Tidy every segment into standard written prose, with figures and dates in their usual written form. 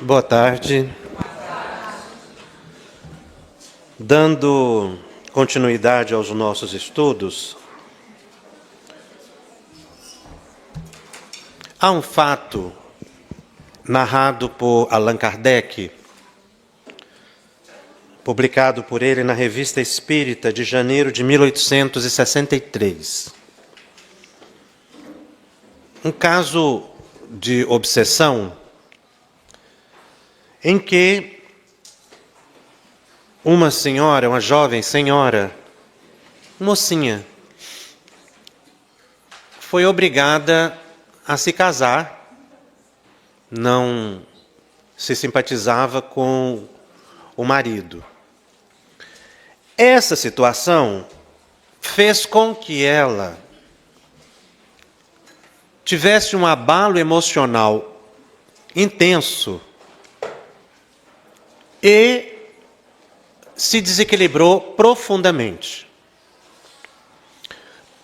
Boa tarde. Dando continuidade aos nossos estudos, há um fato narrado por Allan Kardec, publicado por ele na Revista Espírita de janeiro de 1863. Um caso de obsessão em que uma senhora, uma jovem senhora, mocinha, foi obrigada a se casar, não se simpatizava com o marido. Essa situação fez com que ela tivesse um abalo emocional intenso e se desequilibrou profundamente.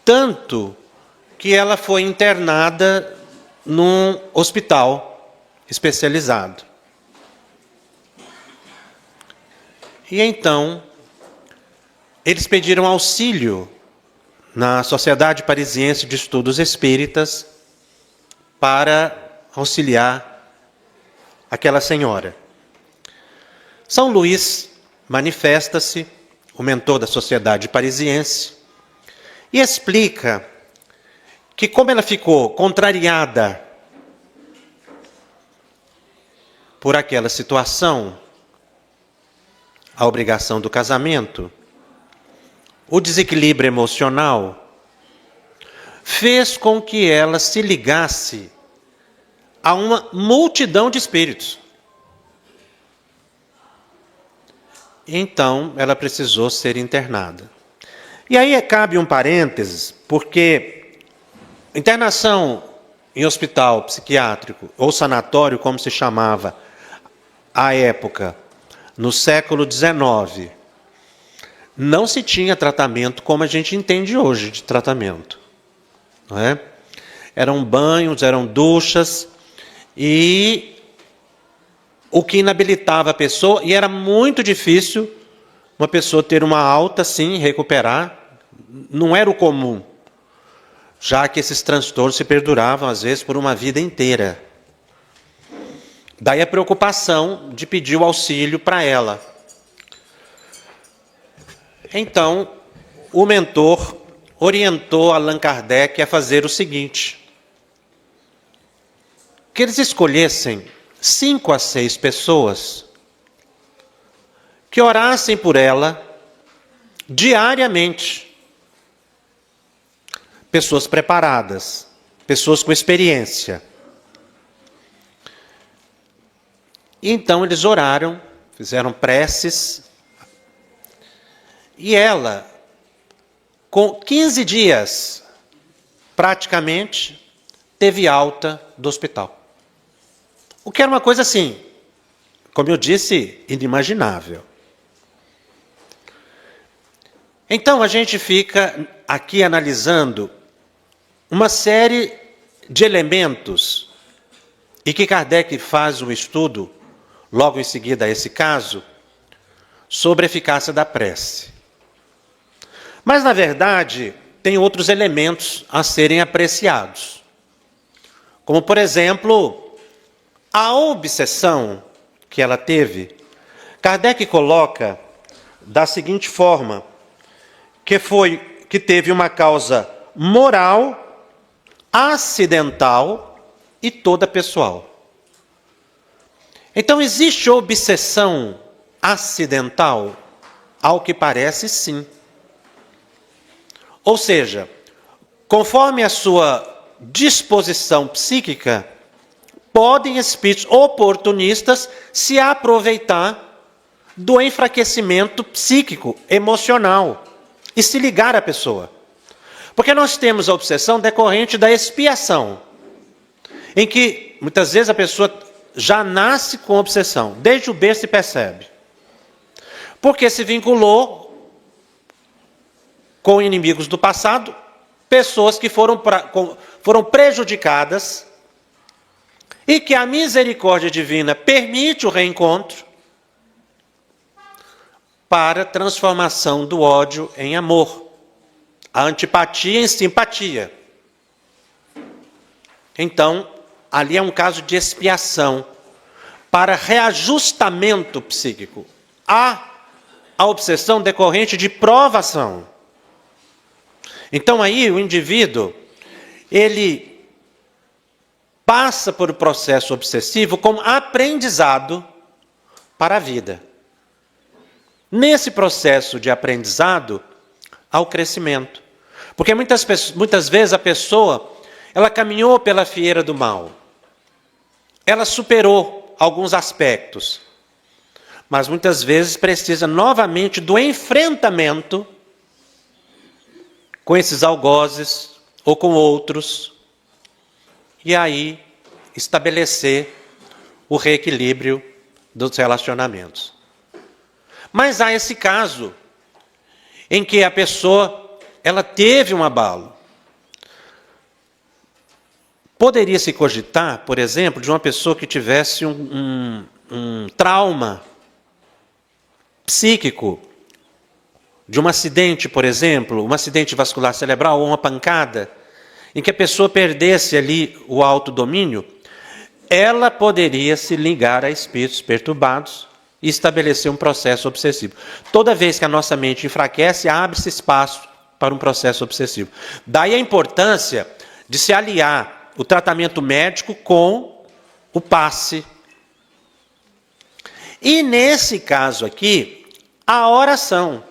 Tanto que ela foi internada num hospital especializado. E então, eles pediram auxílio na Sociedade Parisiense de Estudos Espíritas para auxiliar aquela senhora. São Luís manifesta-se, o mentor da Sociedade Parisiense, e explica que, como ela ficou contrariada por aquela situação, a obrigação do casamento, o desequilíbrio emocional, fez com que ela se ligasse a uma multidão de espíritos. Então, ela precisou ser internada. E aí cabe um parênteses, porque internação em hospital psiquiátrico, ou sanatório, como se chamava à época, no século XIX, não se tinha tratamento como a gente entende hoje de tratamento. Não é? Eram banhos, eram duchas, e o que inabilitava a pessoa, e era muito difícil uma pessoa ter uma alta, sim, recuperar, não era o comum, já que esses transtornos se perduravam, às vezes, por uma vida inteira. Daí a preocupação de pedir o auxílio para ela. Então, o mentor orientou Allan Kardec a fazer o seguinte: que eles escolhessem 5 a 6 pessoas que orassem por ela diariamente. Pessoas preparadas, pessoas com experiência. E então eles oraram, fizeram preces, e ela, com 15 dias, praticamente, teve alta do hospital. O que era uma coisa assim, como eu disse, inimaginável. Então a gente fica aqui analisando uma série de elementos, e que Kardec faz um estudo, logo em seguida a esse caso, sobre a eficácia da prece. Mas, na verdade, tem outros elementos a serem apreciados. Como, por exemplo, a obsessão que ela teve. Kardec coloca da seguinte forma, que teve uma causa moral, acidental e toda pessoal. Então, existe obsessão acidental? Ao que parece, sim. Ou seja, conforme a sua disposição psíquica, podem espíritos oportunistas se aproveitar do enfraquecimento psíquico, emocional, e se ligar à pessoa. Porque nós temos a obsessão decorrente da expiação, em que muitas vezes a pessoa já nasce com obsessão, desde o berço se percebe. Porque se vinculou com inimigos do passado, pessoas que foram prejudicadas e que a misericórdia divina permite o reencontro para a transformação do ódio em amor, a antipatia em simpatia. Então, ali é um caso de expiação para reajustamento psíquico. Há a obsessão decorrente de provação. Então aí o indivíduo, ele passa por um processo obsessivo como aprendizado para a vida. Nesse processo de aprendizado, há o crescimento. Porque muitas vezes a pessoa, ela caminhou pela fieira do mal. Ela superou alguns aspectos. Mas muitas vezes precisa novamente do enfrentamento com esses algozes ou com outros. E aí estabelecer o reequilíbrio dos relacionamentos. Mas há esse caso em que a pessoa, ela teve um abalo. Poderia se cogitar, por exemplo, de uma pessoa que tivesse um trauma psíquico, de um acidente, por exemplo, um acidente vascular cerebral ou uma pancada, em que a pessoa perdesse ali o autodomínio, ela poderia se ligar a espíritos perturbados e estabelecer um processo obsessivo. Toda vez que a nossa mente enfraquece, abre-se espaço para um processo obsessivo. Daí a importância de se aliar o tratamento médico com o passe. E nesse caso aqui, a oração.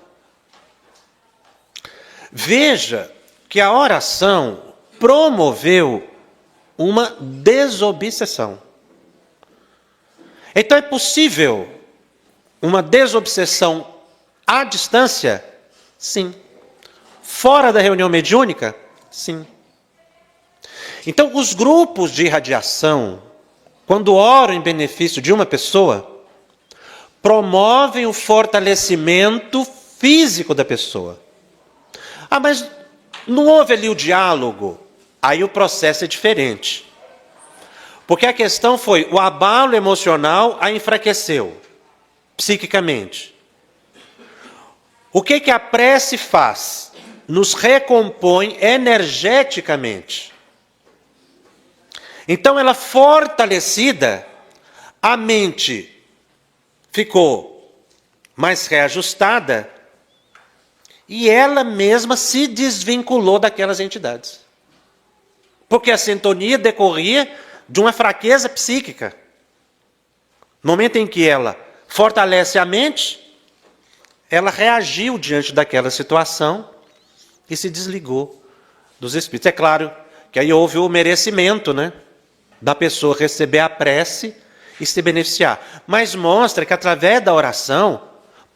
Veja que a oração promoveu uma desobsessão. Então é possível uma desobsessão à distância? Sim. Fora da reunião mediúnica? Sim. Então os grupos de irradiação, quando oram em benefício de uma pessoa, promovem o fortalecimento físico da pessoa. Ah, mas não houve ali o diálogo. Aí o processo é diferente. Porque a questão foi, o abalo emocional a enfraqueceu, psiquicamente. O que a prece faz? Nos recompõe energeticamente. Então ela fortalecida, a mente ficou mais reajustada e ela mesma se desvinculou daquelas entidades. Porque a sintonia decorria de uma fraqueza psíquica. No momento em que ela fortalece a mente, ela reagiu diante daquela situação e se desligou dos espíritos. É claro que aí houve o merecimento, né, da pessoa receber a prece e se beneficiar. Mas mostra que através da oração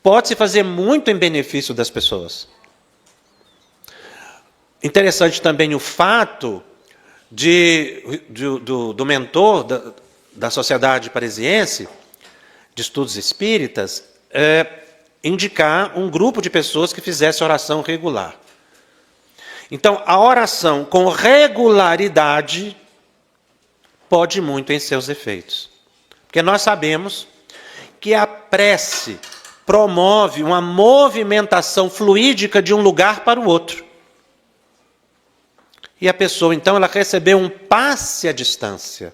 pode-se fazer muito em benefício das pessoas. Interessante também o fato do mentor da Sociedade Parisiense de Estudos Espíritas indicar um grupo de pessoas que fizesse oração regular. Então, a oração com regularidade pode muito em seus efeitos. Porque nós sabemos que a prece promove uma movimentação fluídica de um lugar para o outro. E a pessoa, então, ela recebeu um passe à distância.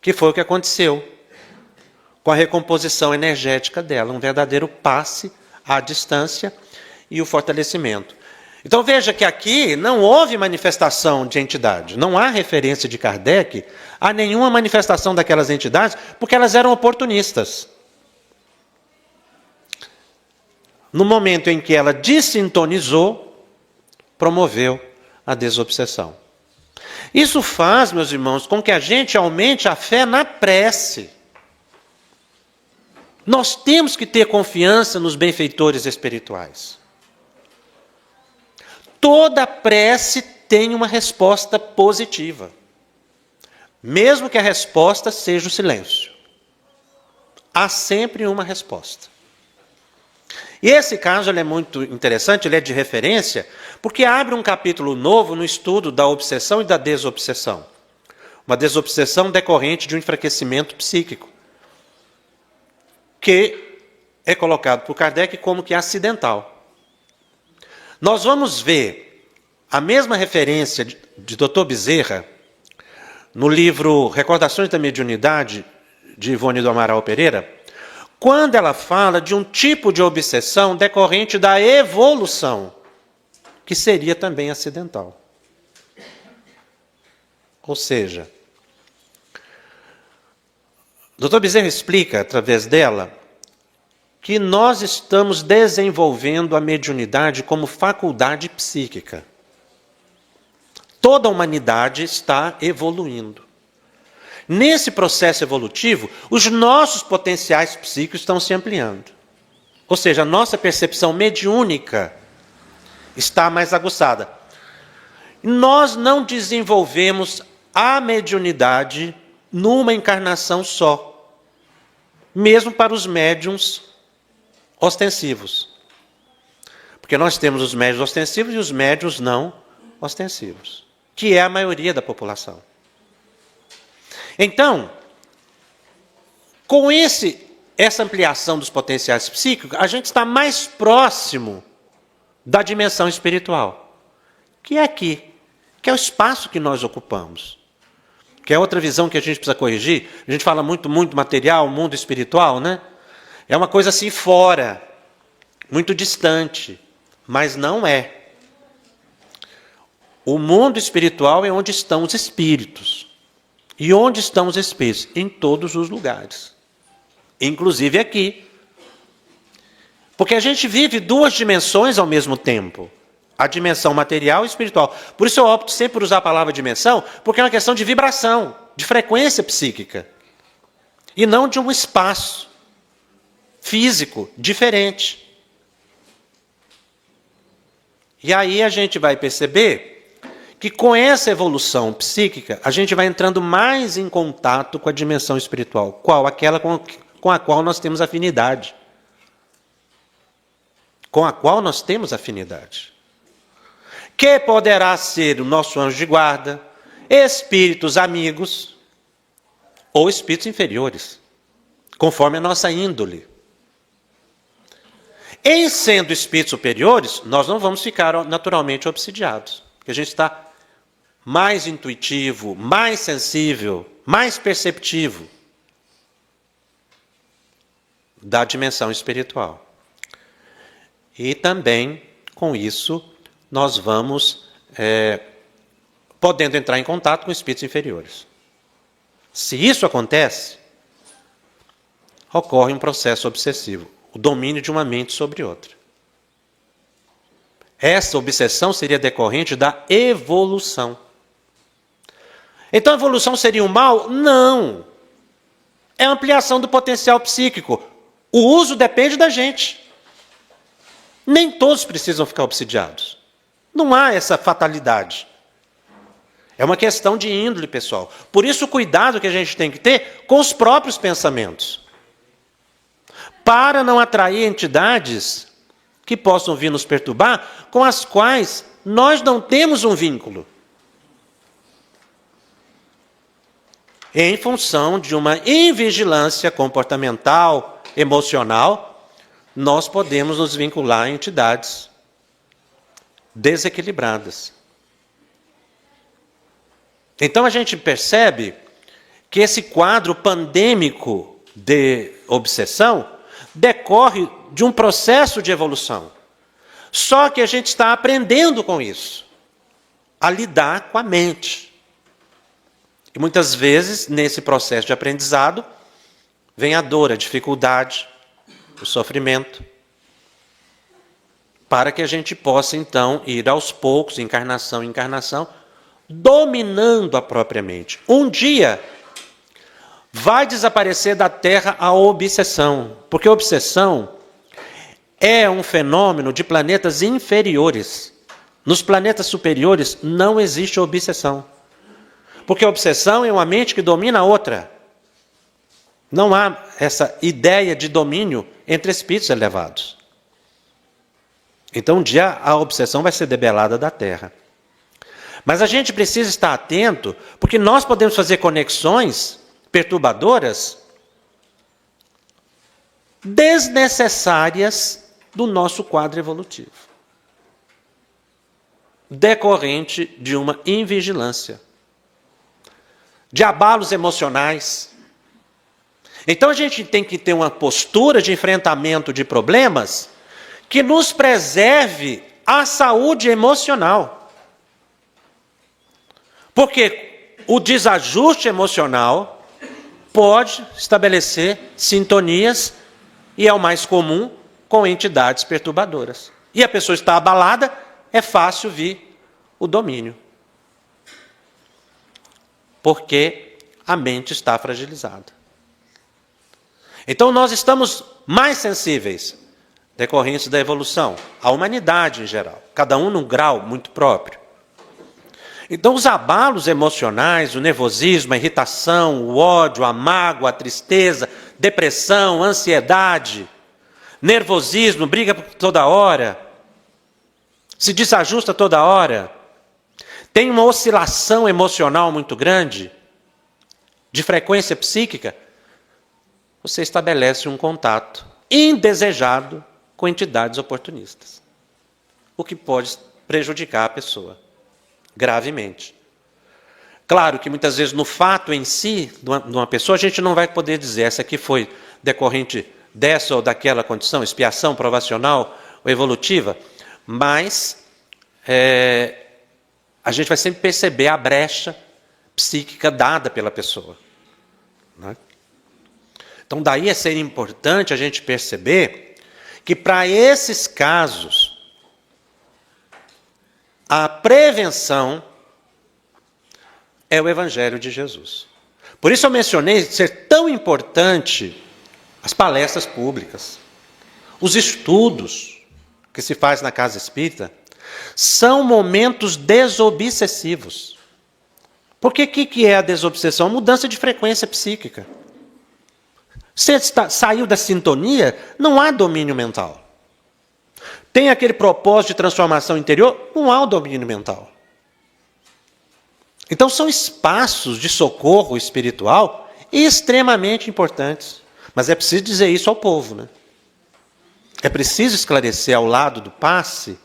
Que foi o que aconteceu com a recomposição energética dela. Um verdadeiro passe à distância e o fortalecimento. Então veja que aqui não houve manifestação de entidade. Não há referência de Kardec a nenhuma manifestação daquelas entidades, porque elas eram oportunistas. No momento em que ela desintonizou, promoveu a desobsessão. Isso faz, meus irmãos, com que a gente aumente a fé na prece. Nós temos que ter confiança nos benfeitores espirituais. Toda prece tem uma resposta positiva. Mesmo que a resposta seja o silêncio. Há sempre uma resposta. E esse caso ele é muito interessante, ele é de referência, porque abre um capítulo novo no estudo da obsessão e da desobsessão. uma desobsessão decorrente de um enfraquecimento psíquico, que é colocado por Kardec como que acidental. Nós vamos ver a mesma referência de Dr. Bezerra no livro Recordações da Mediunidade, de Ivone do Amaral Pereira, quando ela fala de um tipo de obsessão decorrente da evolução, que seria também acidental. Ou seja, Dr. Bezerra explica, através dela, que nós estamos desenvolvendo a mediunidade como faculdade psíquica. Toda a humanidade está evoluindo. Nesse processo evolutivo, os nossos potenciais psíquicos estão se ampliando. Ou seja, a nossa percepção mediúnica está mais aguçada. Nós não desenvolvemos a mediunidade numa encarnação só, mesmo para os médiuns ostensivos. Porque nós temos os médiuns ostensivos e os médiuns não ostensivos, que é a maioria da população. Então, com essa ampliação dos potenciais psíquicos, a gente está mais próximo da dimensão espiritual, que é aqui, que é o espaço que nós ocupamos. Que é outra visão que a gente precisa corrigir. A gente fala muito material, mundo espiritual, né? É uma coisa assim fora, muito distante, mas não é. O mundo espiritual é onde estão os espíritos. E onde estão os espíritos? Em todos os lugares. Inclusive aqui. Porque a gente vive duas dimensões ao mesmo tempo. A dimensão material e espiritual. Por isso eu opto sempre por usar a palavra dimensão, porque é uma questão de vibração, de frequência psíquica. E não de um espaço físico diferente. E aí a gente vai perceber que com essa evolução psíquica, a gente vai entrando mais em contato com a dimensão espiritual. Qual? Aquela com a qual nós temos afinidade. Com a qual nós temos afinidade. Que poderá ser o nosso anjo de guarda, espíritos amigos ou espíritos inferiores, conforme a nossa índole. Em sendo espíritos superiores, nós não vamos ficar naturalmente obsidiados, porque a gente está mais intuitivo, mais sensível, mais perceptivo da dimensão espiritual. E também, com isso, nós vamos podendo entrar em contato com espíritos inferiores. Se isso acontece, ocorre um processo obsessivo, o domínio de uma mente sobre outra. Essa obsessão seria decorrente da evolução. Então a evolução seria um mal? Não. É a ampliação do potencial psíquico. O uso depende da gente. Nem todos precisam ficar obsidiados. Não há essa fatalidade. É uma questão de índole, pessoal. Por isso o cuidado que a gente tem que ter com os próprios pensamentos. Para não atrair entidades que possam vir nos perturbar, com as quais nós não temos um vínculo. Em função de uma invigilância comportamental, emocional, nós podemos nos vincular a entidades desequilibradas. Então a gente percebe que esse quadro pandêmico de obsessão decorre de um processo de evolução. Só que a gente está aprendendo com isso, a lidar com a mente. E muitas vezes, nesse processo de aprendizado, vem a dor, a dificuldade, o sofrimento, para que a gente possa, então, ir aos poucos, encarnação em encarnação, dominando a própria mente. Um dia vai desaparecer da Terra a obsessão, porque a obsessão é um fenômeno de planetas inferiores. Nos planetas superiores não existe obsessão, porque a obsessão é uma mente que domina a outra. Não há essa ideia de domínio entre espíritos elevados. Então um dia a obsessão vai ser debelada da Terra. Mas a gente precisa estar atento, porque nós podemos fazer conexões perturbadoras desnecessárias do nosso quadro evolutivo, decorrente de uma invigilância, de abalos emocionais. Então a gente tem que ter uma postura de enfrentamento de problemas que nos preserve a saúde emocional. Porque o desajuste emocional pode estabelecer sintonias, e é o mais comum, com entidades perturbadoras. E a pessoa está abalada, é fácil vir o domínio. Porque a mente está fragilizada. Então nós estamos mais sensíveis, decorrentes da evolução, a humanidade em geral, cada um num grau muito próprio. Então os abalos emocionais, o nervosismo, a irritação, o ódio, a mágoa, a tristeza, depressão, ansiedade, nervosismo, briga toda hora, se desajusta toda hora, tem uma oscilação emocional muito grande, de frequência psíquica, você estabelece um contato indesejado com entidades oportunistas, o que pode prejudicar a pessoa gravemente. Claro que muitas vezes no fato em si, de uma pessoa, a gente não vai poder dizer essa aqui foi decorrente dessa ou daquela condição, expiação provacional ou evolutiva, mas a gente vai sempre perceber a brecha psíquica dada pela pessoa. Né? Então daí é ser importante a gente perceber que para esses casos, a prevenção é o Evangelho de Jesus. Por isso eu mencionei ser tão importante as palestras públicas, os estudos que se faz na casa espírita, são momentos desobsessivos. Porque o que é a desobsessão? Mudança de frequência psíquica. Você saiu da sintonia, não há domínio mental. Tem aquele propósito de transformação interior, não há o domínio mental. Então são espaços de socorro espiritual extremamente importantes. Mas é preciso dizer isso ao povo, né? É preciso esclarecer ao lado do passe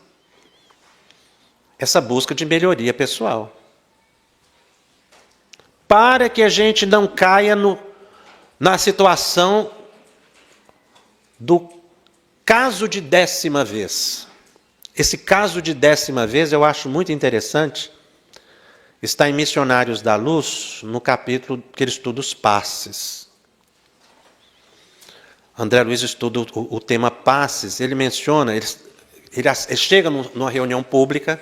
essa busca de melhoria pessoal. Para que a gente não caia na situação do caso de 10ª vez. Esse caso de 10ª vez eu acho muito interessante. Está em Missionários da Luz, no capítulo que ele estuda os passes. André Luiz estuda o tema passes. Ele menciona, ele chega numa reunião pública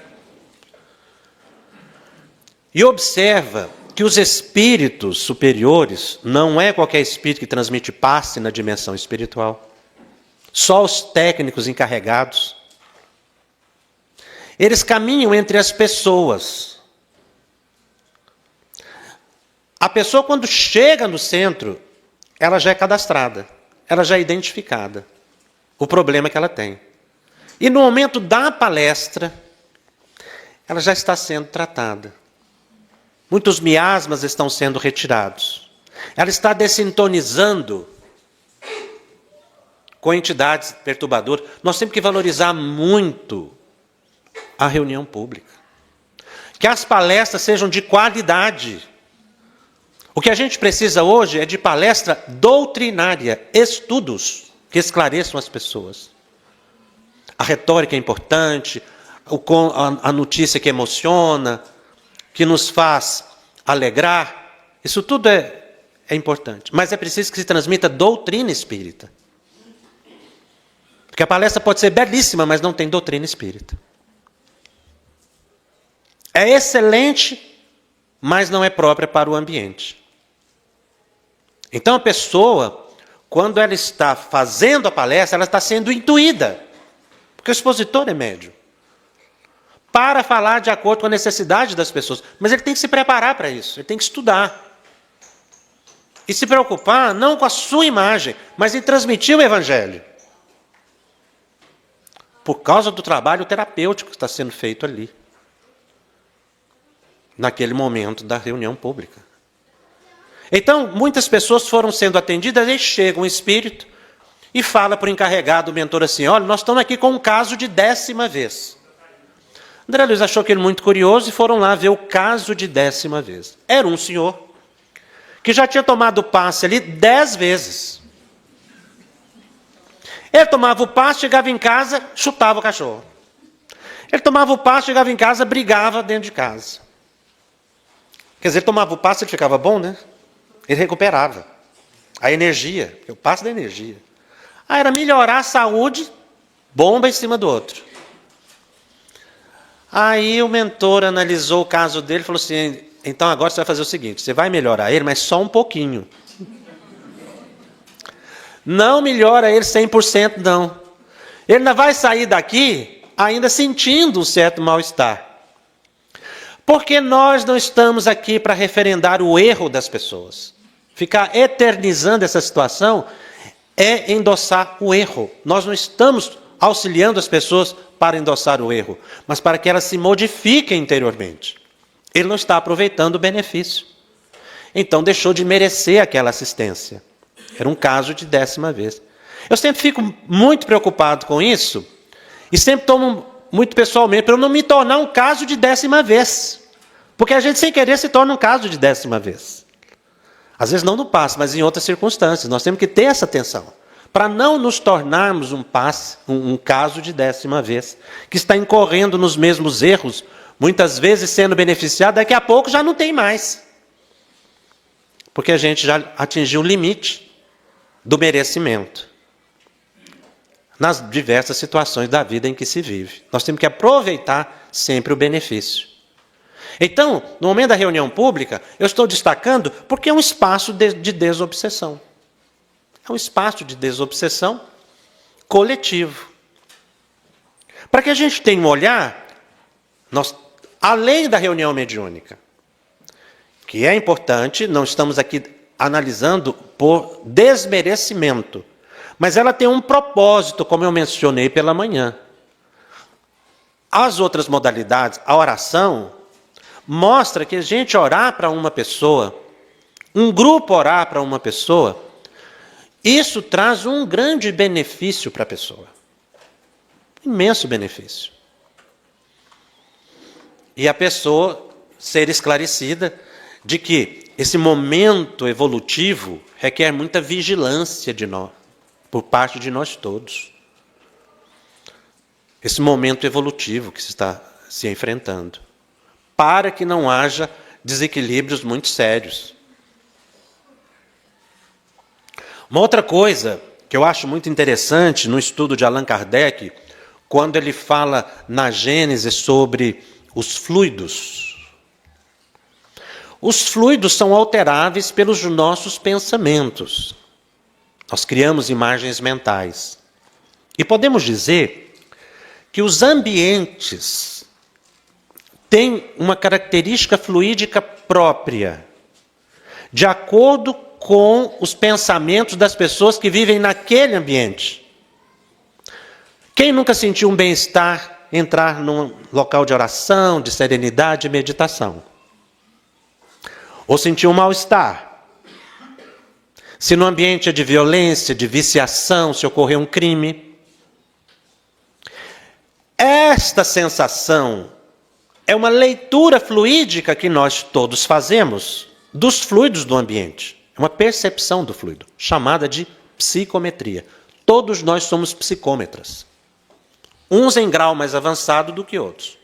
e observa que os espíritos superiores, não é qualquer espírito que transmite passe na dimensão espiritual, só os técnicos encarregados, eles caminham entre as pessoas. A pessoa, quando chega no centro, ela já é cadastrada, ela já é identificada, o problema que ela tem. E no momento da palestra, ela já está sendo tratada. Muitos miasmas estão sendo retirados. Ela está dessintonizando com entidades perturbadoras. Nós temos que valorizar muito a reunião pública. Que as palestras sejam de qualidade. O que a gente precisa hoje é de palestra doutrinária, estudos que esclareçam as pessoas. A retórica é importante, a notícia que emociona, que nos faz alegrar, isso tudo é importante. Mas é preciso que se transmita doutrina espírita. Porque a palestra pode ser belíssima, mas não tem doutrina espírita. É excelente, mas não é própria para o ambiente. Então a pessoa, quando ela está fazendo a palestra, ela está sendo intuída. Porque o expositor é médium. Para falar de acordo com a necessidade das pessoas. Mas ele tem que se preparar para isso, ele tem que estudar. E se preocupar não com a sua imagem, mas em transmitir o Evangelho. Por causa do trabalho terapêutico que está sendo feito ali. naquele momento da reunião pública. Então, muitas pessoas foram sendo atendidas, aí chega um espírito e fala para o encarregado, o mentor, assim: olha, nós estamos aqui com um caso de 10ª vez. André Luiz achou aquilo muito curioso e foram lá ver o caso de 10ª vez. Era um senhor que já tinha tomado passe ali 10 vezes. Ele tomava o passe, chegava em casa, chutava o cachorro. Ele tomava o passe, chegava em casa, brigava dentro de casa. Quer dizer, ele tomava o passe, ele ficava bom, né? Ele recuperava a energia, o passe da energia. Ah, era melhorar a saúde, bomba em cima do outro. Aí o mentor analisou o caso dele e falou assim: então agora você vai fazer o seguinte, você vai melhorar ele, mas só um pouquinho. Não melhora ele 100%, não. Ele ainda vai sair daqui ainda sentindo um certo mal-estar. Porque nós não estamos aqui para referendar o erro das pessoas. Ficar eternizando essa situação é endossar o erro. Nós não estamos auxiliando as pessoas para endossar o erro, mas para que elas se modifiquem interiormente. Ele não está aproveitando o benefício. Então deixou de merecer aquela assistência. Era um caso de 10ª vez. Eu sempre fico muito preocupado com isso e sempre tomo muito pessoalmente para eu não me tornar um caso de 10ª vez. Porque a gente sem querer se torna um caso de 10ª vez. Às vezes não no passe, mas em outras circunstâncias. Nós temos que ter essa atenção para não nos tornarmos um caso de 10ª vez, que está incorrendo nos mesmos erros, muitas vezes sendo beneficiado, daqui a pouco já não tem mais. Porque a gente já atingiu o limite do merecimento nas diversas situações da vida em que se vive. Nós temos que aproveitar sempre o benefício. Então, no momento da reunião pública, eu estou destacando porque é um espaço de desobsessão. É um espaço de desobsessão coletivo. Para que a gente tenha um olhar, além da reunião mediúnica, que é importante, não estamos aqui analisando por desmerecimento, mas ela tem um propósito, como eu mencionei pela manhã. As outras modalidades, a oração, mostra que a gente orar para uma pessoa, um grupo orar para uma pessoa, isso traz um grande benefício para a pessoa. Imenso benefício. E a pessoa ser esclarecida de que esse momento evolutivo requer muita vigilância de nós, por parte de nós todos. Esse momento evolutivo que se está se enfrentando, para que não haja desequilíbrios muito sérios. Uma outra coisa que eu acho muito interessante no estudo de Allan Kardec, quando ele fala na Gênese sobre os fluidos. Os fluidos são alteráveis pelos nossos pensamentos. Nós criamos imagens mentais. E podemos dizer que os ambientes têm uma característica fluídica própria, de acordo com os pensamentos das pessoas que vivem naquele ambiente. Quem nunca sentiu um bem-estar entrar num local de oração, de serenidade e meditação? Ou sentiu um mal-estar? Se no ambiente é de violência, de viciação, se ocorreu um crime. Esta sensação é uma leitura fluídica que nós todos fazemos dos fluidos do ambiente. É uma percepção do fluido, chamada de psicometria. Todos nós somos psicômetras. Uns em grau mais avançado do que outros.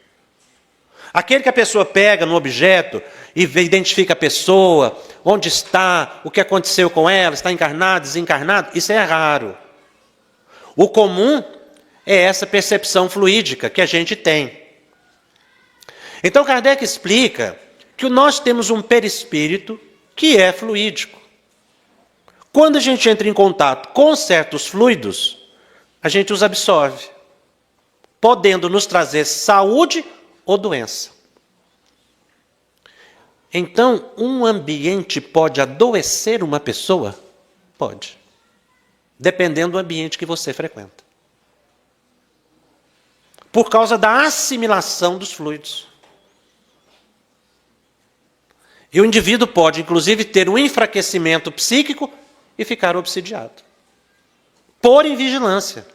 Aquele que a pessoa pega no objeto e identifica a pessoa, onde está, o que aconteceu com ela, está encarnado, desencarnado, isso é raro. O comum é essa percepção fluídica que a gente tem. Então Kardec explica que nós temos um perispírito que é fluídico. Quando a gente entra em contato com certos fluidos, a gente os absorve, podendo nos trazer saúde ou doença. Então, um ambiente pode adoecer uma pessoa? Pode. Dependendo do ambiente que você frequenta. Por causa da assimilação dos fluidos. E o indivíduo pode, inclusive, ter um enfraquecimento psíquico e ficar obsidiado. Por invigilância.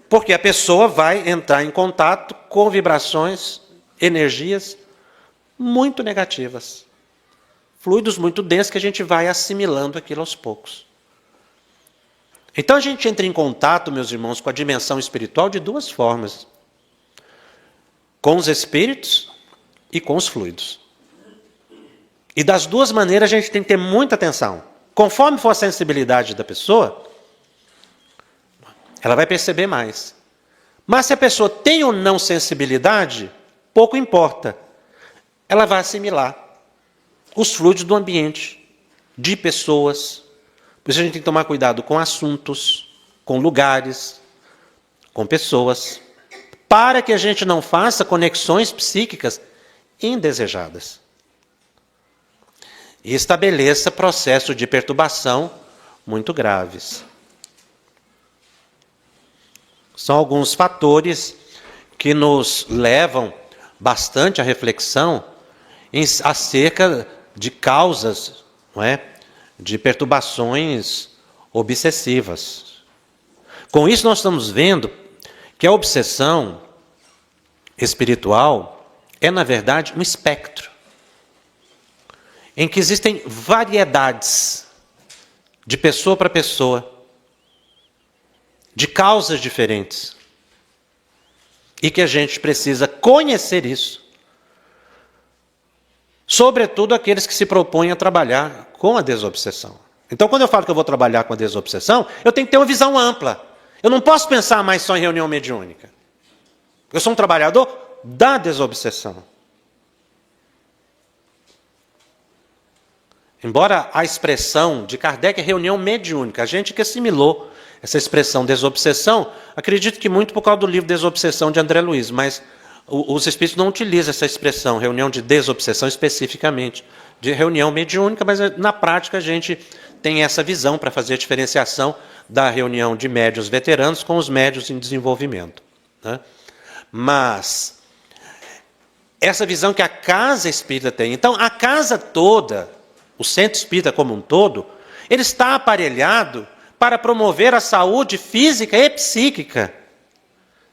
Porque a pessoa vai entrar em contato com vibrações, energias muito negativas. Fluidos muito densos que a gente vai assimilando aquilo aos poucos. Então a gente entra em contato, meus irmãos, com a dimensão espiritual de duas formas. Com os espíritos e com os fluidos. E das duas maneiras a gente tem que ter muita atenção. Conforme for a sensibilidade da pessoa, ela vai perceber mais. Mas se a pessoa tem ou não sensibilidade, pouco importa. Ela vai assimilar os fluidos do ambiente, de pessoas. Por isso a gente tem que tomar cuidado com assuntos, com lugares, com pessoas, para que a gente não faça conexões psíquicas indesejadas. E estabeleça processos de perturbação muito graves. São alguns fatores que nos levam bastante à reflexão acerca de causas, não é, de perturbações obsessivas. Com isso nós estamos vendo que a obsessão espiritual é, na verdade, um espectro, em que existem variedades de pessoa para pessoa, de causas diferentes, e que a gente precisa conhecer isso, sobretudo aqueles que se propõem a trabalhar com a desobsessão. Então, quando eu falo que eu vou trabalhar com a desobsessão, eu tenho que ter uma visão ampla. Eu não posso pensar mais só em reunião mediúnica. Eu sou um trabalhador da desobsessão. Embora a expressão de Kardec é reunião mediúnica, a gente que assimilou essa expressão desobsessão, acredito que muito por causa do livro Desobsessão de André Luiz, mas os espíritos não utilizam essa expressão, reunião de desobsessão especificamente, de reunião mediúnica, mas na prática a gente tem essa visão para fazer a diferenciação da reunião de médiuns veteranos com os médiuns em desenvolvimento, né? Mas essa visão que a casa espírita tem, então a casa toda, o centro espírita como um todo, ele está aparelhado para promover a saúde física e psíquica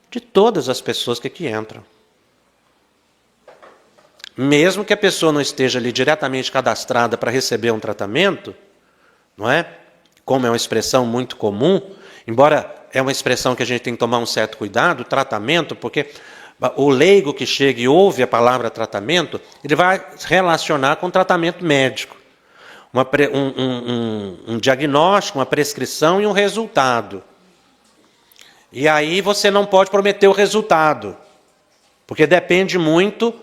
de todas as pessoas que aqui entram. Mesmo que a pessoa não esteja ali diretamente cadastrada para receber um tratamento, não é? Como é uma expressão muito comum, embora é uma expressão que a gente tem que tomar um certo cuidado, tratamento, porque o leigo que chega e ouve a palavra tratamento, ele vai relacionar com tratamento médico. Um diagnóstico, uma prescrição e um resultado. E aí você não pode prometer o resultado, porque depende muito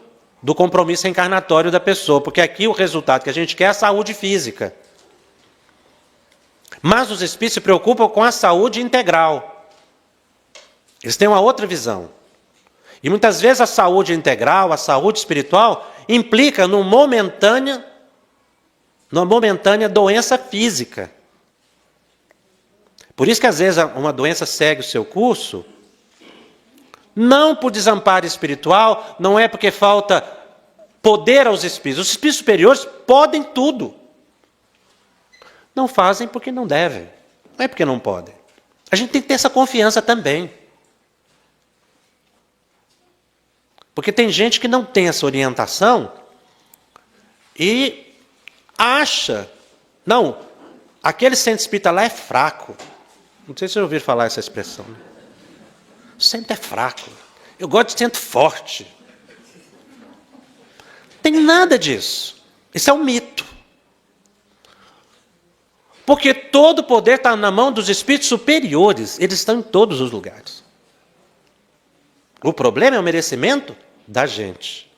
do compromisso encarnatório da pessoa, porque aqui o resultado que a gente quer é a saúde física. Mas os espíritos se preocupam com a saúde integral. Eles têm uma outra visão. E muitas vezes a saúde integral, a saúde espiritual, implica numa momentânea doença física. Por isso que às vezes uma doença segue o seu curso, não por desamparo espiritual, não é porque falta poder aos espíritos. Os espíritos superiores podem tudo. Não fazem porque não devem. Não é porque não podem. A gente tem que ter essa confiança também. Porque tem gente que não tem essa orientação e acha, não, aquele centro espírita lá é fraco. Não sei se vocês ouviram falar essa expressão. Né? O centro é fraco. Eu gosto de centro forte. Tem nada disso. Isso é um mito. Porque todo o poder está na mão dos espíritos superiores. Eles estão em todos os lugares. O problema é o merecimento da gente.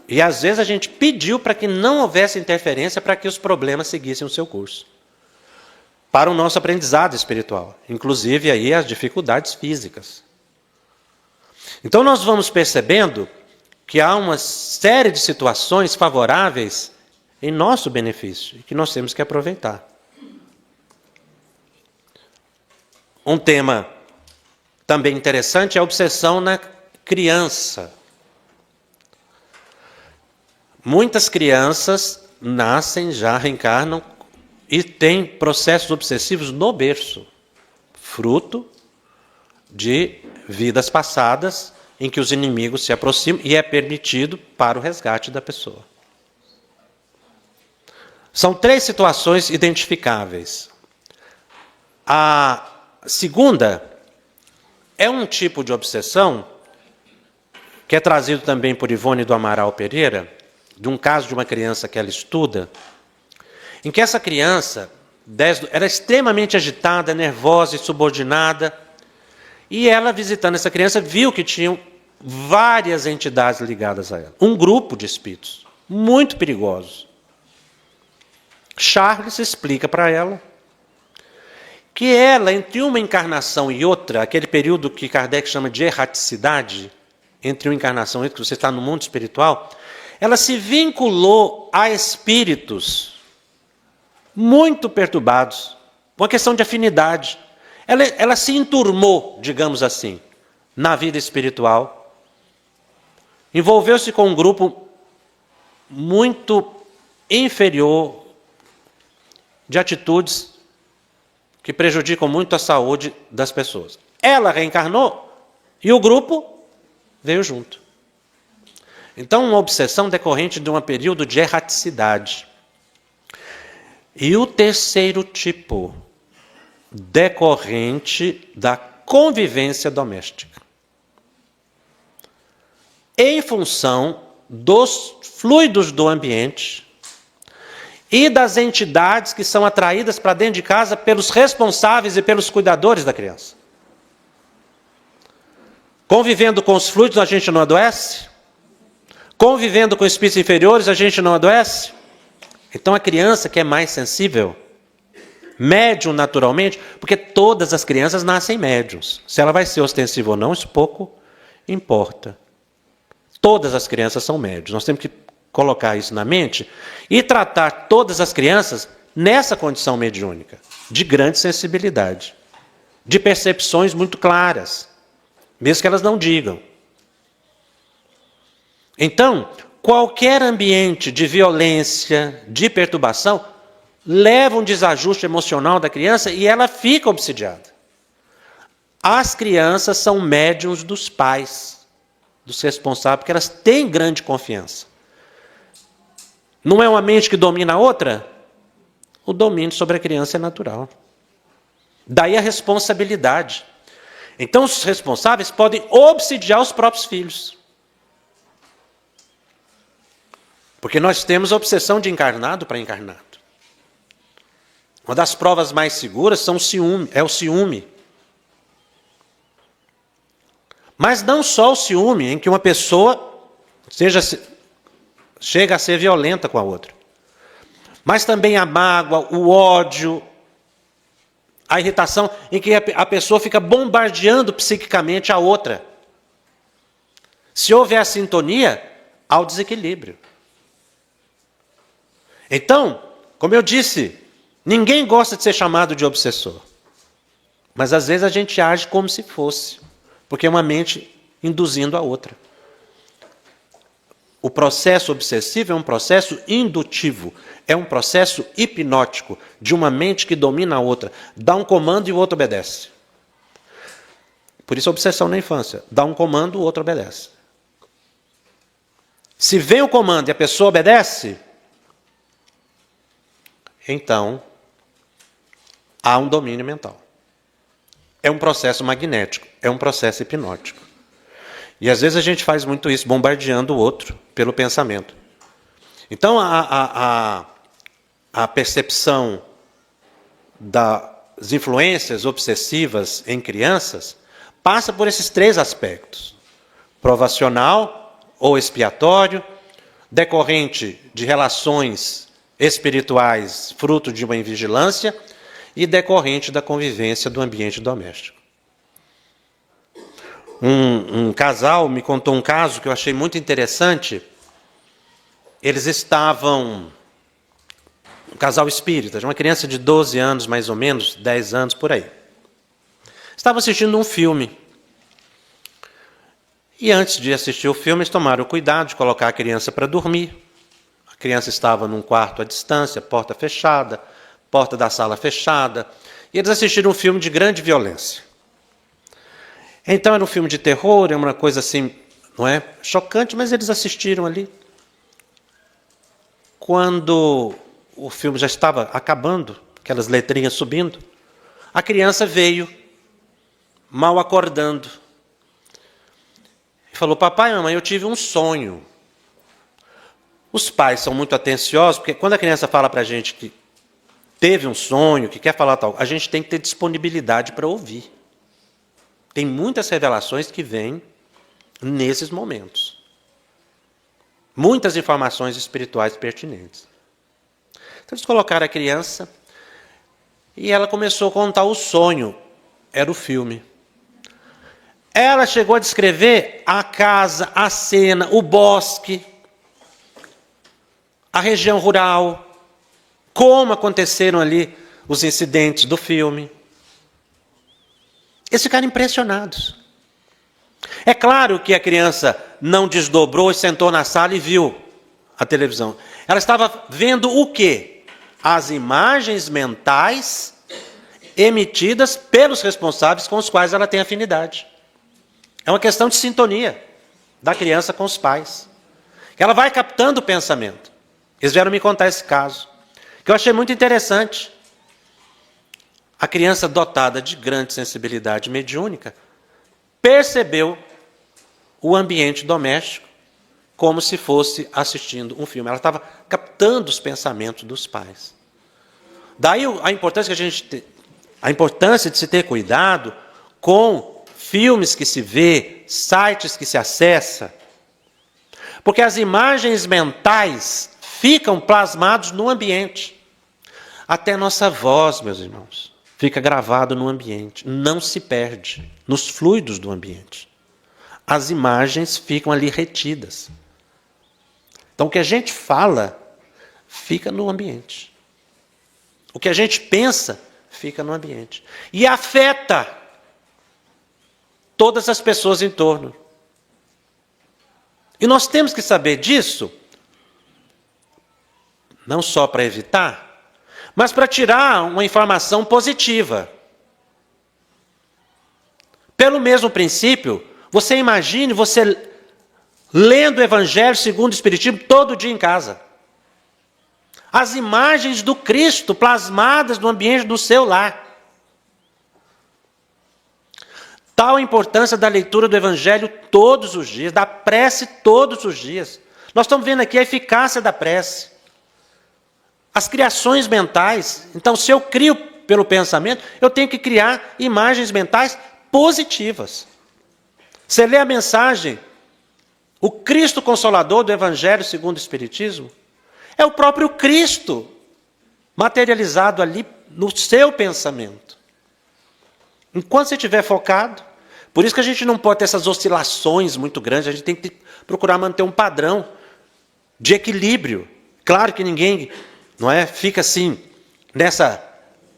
E às vezes a gente pediu para que não houvesse interferência para que os problemas seguissem o seu curso. Para o nosso aprendizado espiritual. Inclusive aí as dificuldades físicas. Então nós vamos percebendo que há uma série de situações favoráveis em nosso benefício e que nós temos que aproveitar. Um tema também interessante é a obsessão na criança. Muitas crianças nascem, já reencarnam e têm processos obsessivos no berço, fruto de vidas passadas em que os inimigos se aproximam e é permitido para o resgate da pessoa. São 3 situações identificáveis. A segunda é um tipo de obsessão que é trazido também por Ivone do Amaral Pereira, de um caso de uma criança que ela estuda, em que essa criança era extremamente agitada, nervosa e subordinada, e ela, visitando essa criança, viu que tinham várias entidades ligadas a ela. Um grupo de espíritos, muito perigosos. Charles explica para ela que ela, entre uma encarnação e outra, aquele período que Kardec chama de erraticidade, entre uma encarnação e outra, que você está no mundo espiritual, ela se vinculou a espíritos muito perturbados, uma questão de afinidade. Ela se enturmou, digamos assim, na vida espiritual, envolveu-se com um grupo muito inferior de atitudes que prejudicam muito a saúde das pessoas. Ela reencarnou e o grupo veio junto. Então, uma obsessão decorrente de um período de erraticidade. E o terceiro tipo, decorrente da convivência doméstica. Em função dos fluidos do ambiente e das entidades que são atraídas para dentro de casa pelos responsáveis e pelos cuidadores da criança. Convivendo com os fluidos, a gente não adoece? Convivendo com espíritos inferiores, a gente não adoece? Então a criança que é mais sensível, médium naturalmente, porque todas as crianças nascem médiums. Se ela vai ser ostensiva ou não, isso pouco importa. Todas as crianças são médiums. Nós temos que colocar isso na mente e tratar todas as crianças nessa condição mediúnica, de grande sensibilidade, de percepções muito claras, mesmo que elas não digam. Então, qualquer ambiente de violência, de perturbação, leva um desajuste emocional da criança e ela fica obsidiada. As crianças são médiums dos pais, dos responsáveis, porque elas têm grande confiança. Não é uma mente que domina a outra? O domínio sobre a criança é natural. Daí a responsabilidade. Então os responsáveis podem obsidiar os próprios filhos. Porque nós temos a obsessão de encarnado para encarnado. Uma das provas mais seguras é o ciúme. Mas não só o ciúme, em que uma pessoa chega a ser violenta com a outra. Mas também a mágoa, o ódio, a irritação, em que a pessoa fica bombardeando psiquicamente a outra. Se houver a sintonia, há o desequilíbrio. Então, como eu disse, ninguém gosta de ser chamado de obsessor. Mas às vezes a gente age como se fosse, porque é uma mente induzindo a outra. O processo obsessivo é um processo indutivo, é um processo hipnótico, de uma mente que domina a outra, dá um comando e o outro obedece. Por isso a obsessão na infância, dá um comando, o outro obedece. Se vem o comando e a pessoa obedece, então há um domínio mental. É um processo magnético, é um processo hipnótico. E às vezes a gente faz muito isso, bombardeando o outro pelo pensamento. Então a percepção das influências obsessivas em crianças passa por esses 3 aspectos: provacional ou expiatório, decorrente de relações espirituais, fruto de uma invigilância, e decorrente da convivência do ambiente doméstico. Um casal me contou um caso que eu achei muito interessante. Eles estavam, um casal espírita, de uma criança de 12 anos, mais ou menos, 10 anos, por aí. Estavam assistindo um filme. E antes de assistir o filme, eles tomaram o cuidado de colocar a criança para dormir. A criança estava num quarto à distância, porta fechada, porta da sala fechada, e eles assistiram um filme de grande violência. Então era um filme de terror, era uma coisa assim, não é? Chocante, mas eles assistiram ali. Quando o filme já estava acabando, aquelas letrinhas subindo, a criança veio, mal acordando, e falou: papai, mamãe, eu tive um sonho. Os pais são muito atenciosos, porque quando a criança fala para a gente que teve um sonho, que quer falar tal, a gente tem que ter disponibilidade para ouvir. Tem muitas revelações que vêm nesses momentos. Muitas informações espirituais pertinentes. Então eles colocaram a criança e ela começou a contar o sonho. Era o filme. Ela chegou a descrever a casa, a cena, o bosque, a região rural, como aconteceram ali os incidentes do filme. Eles ficaram impressionados. É claro que a criança não desdobrou e sentou na sala e viu a televisão. Ela estava vendo o quê? As imagens mentais emitidas pelos responsáveis com os quais ela tem afinidade. É uma questão de sintonia da criança com os pais. Ela vai captando o pensamento. Eles vieram me contar esse caso, que eu achei muito interessante. A criança dotada de grande sensibilidade mediúnica percebeu o ambiente doméstico como se fosse assistindo um filme. Ela estava captando os pensamentos dos pais. Daí a importância de se ter cuidado com filmes que se vê, sites que se acessa, porque as imagens mentais ficam plasmadas no ambiente. Até nossa voz, meus irmãos, fica gravado no ambiente, não se perde nos fluidos do ambiente. As imagens ficam ali retidas. Então o que a gente fala fica no ambiente. O que a gente pensa fica no ambiente. E afeta todas as pessoas em torno. E nós temos que saber disso, não só para evitar, mas para tirar uma informação positiva. Pelo mesmo princípio, você imagine você lendo o Evangelho segundo o Espiritismo todo dia em casa. As imagens do Cristo plasmadas no ambiente do seu lar. Tal a importância da leitura do Evangelho todos os dias, da prece todos os dias. Nós estamos vendo aqui a eficácia da prece. As criações mentais. Então, se eu crio pelo pensamento, eu tenho que criar imagens mentais positivas. Você lê a mensagem, o Cristo Consolador do Evangelho segundo o Espiritismo, é o próprio Cristo materializado ali no seu pensamento. Enquanto você estiver focado, por isso que a gente não pode ter essas oscilações muito grandes, a gente tem que procurar manter um padrão de equilíbrio. Claro que ninguém, não é, fica assim, nessa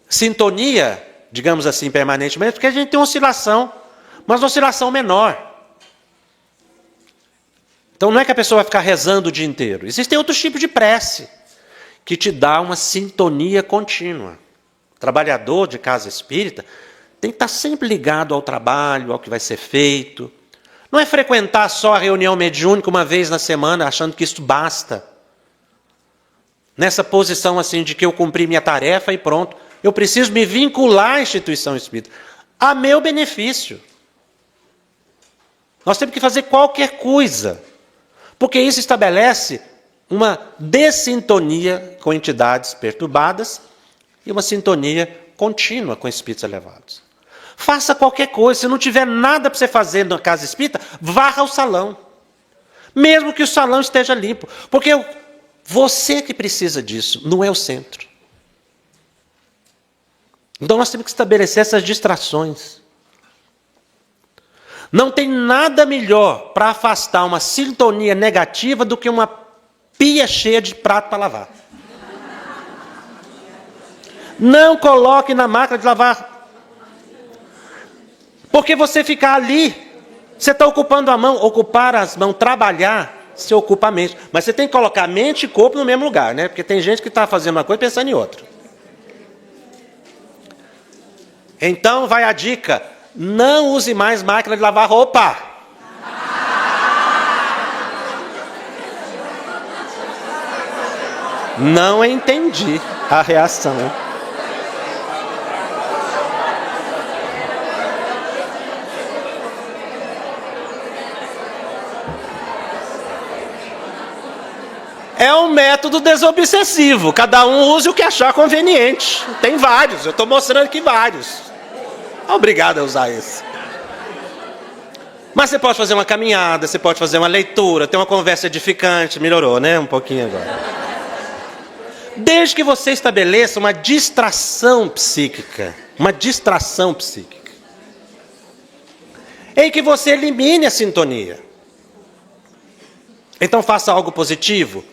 sintonia, digamos assim, permanentemente, porque a gente tem uma oscilação, mas uma oscilação menor. Então não é que a pessoa vai ficar rezando o dia inteiro. Existem outros tipos de prece que te dá uma sintonia contínua. O trabalhador de casa espírita tem que estar sempre ligado ao trabalho, ao que vai ser feito. Não é frequentar só a reunião mediúnica uma vez na semana, achando que isso basta. Nessa posição assim de que eu cumpri minha tarefa e pronto. Eu preciso me vincular à instituição espírita, a meu benefício. Nós temos que fazer qualquer coisa, porque isso estabelece uma dessintonia com entidades perturbadas e uma sintonia contínua com espíritos elevados. Faça qualquer coisa. Se não tiver nada para você fazer na casa espírita, varra o salão. Mesmo que o salão esteja limpo. Porque você que precisa disso, não é o centro. Então nós temos que estabelecer essas distrações. Não tem nada melhor para afastar uma sintonia negativa do que uma pia cheia de prato para lavar. Não coloque na máquina de lavar. Porque você ficar ali, você está ocupando a mão. Ocupar as mãos, trabalhar, Você ocupa a mente. Mas você tem que colocar mente e corpo no mesmo lugar, né? Porque tem gente que está fazendo uma coisa pensando em outra. Então, vai a dica. Não use mais máquina de lavar roupa. Não entendi a reação. É um método desobsessivo. Cada um use o que achar conveniente. Tem vários, eu estou mostrando aqui vários. Obrigado a usar esse. Mas você pode fazer uma caminhada, você pode fazer uma leitura, ter uma conversa edificante. Melhorou, né? Um pouquinho agora. Desde que você estabeleça uma distração psíquica. Uma distração psíquica. Em que você elimine a sintonia. Então faça algo positivo.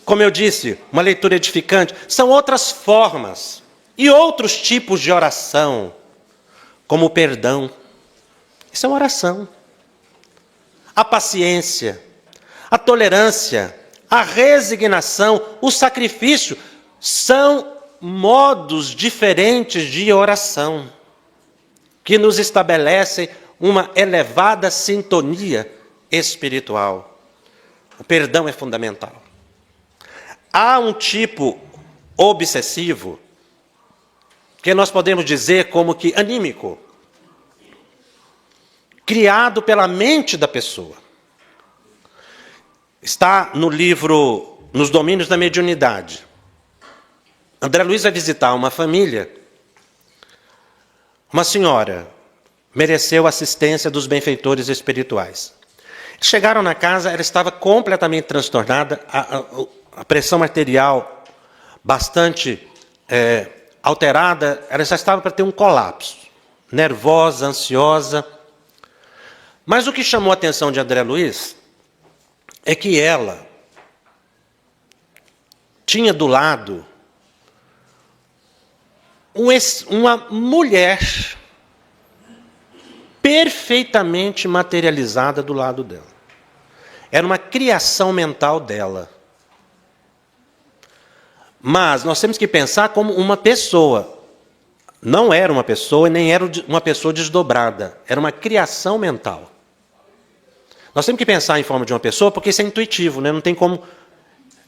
Como eu disse, uma leitura edificante. São outras formas e outros tipos de oração, como o perdão. Isso é uma oração. A paciência, a tolerância, a resignação, o sacrifício são modos diferentes de oração que nos estabelecem uma elevada sintonia espiritual. O perdão é fundamental. Há um tipo obsessivo, que nós podemos dizer como que anímico, criado pela mente da pessoa. Está no livro Nos Domínios da Mediunidade. André Luiz vai visitar uma família. Uma senhora mereceu assistência dos benfeitores espirituais. Chegaram na casa, ela estava completamente transtornada, a pressão arterial bastante alterada, ela já estava para ter um colapso, nervosa, ansiosa. Mas o que chamou a atenção de André Luiz é que ela tinha do lado uma mulher perfeitamente materializada do lado dela. Era uma criação mental dela. Mas nós temos que pensar como uma pessoa. Não era uma pessoa e nem era uma pessoa desdobrada. Era uma criação mental. Nós temos que pensar em forma de uma pessoa porque isso é intuitivo, né? Não tem como